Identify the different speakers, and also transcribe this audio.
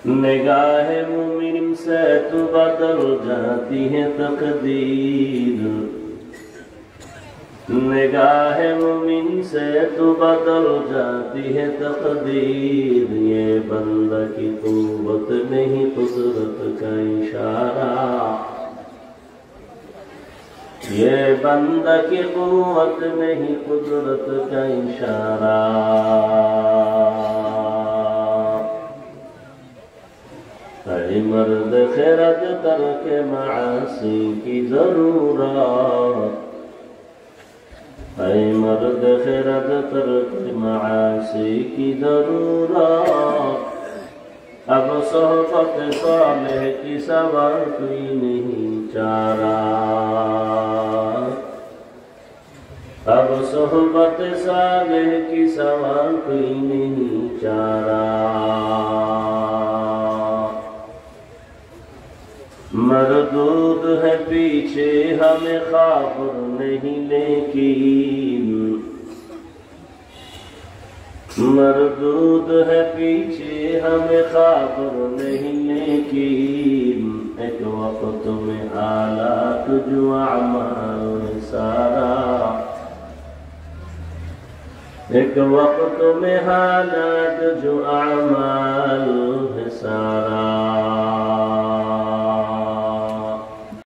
Speaker 1: نگاہ مومن سے تو بدل جاتی ہے تقدیر، نگاہ مومن سے تو بدل جاتی ہے تقدیر، یہ بندہ کی قوت نہیں قدرت کا اشارہ، یہ بندہ کی قوت نہیں قدرت کا اشارہ۔ اے مرد خرد ترک معاصی کی ضرورت، اے مرد خرد ترک معاصی کی ضرورت، اب صحبت صالح کی سوا کوئی نہیں چارہ، اب صحبت صالح کی سوا کوئی نہیں چارہ۔ مردود ہے پیچھے ہمیں خبر نہیں لیکن، مردود ہے پیچھے ہمیں خبر نہیں لیکن، ایک وقت میں حالات جو اعمال ہے سارا، ایک وقت میں حالات جو اعمال ہے سارا۔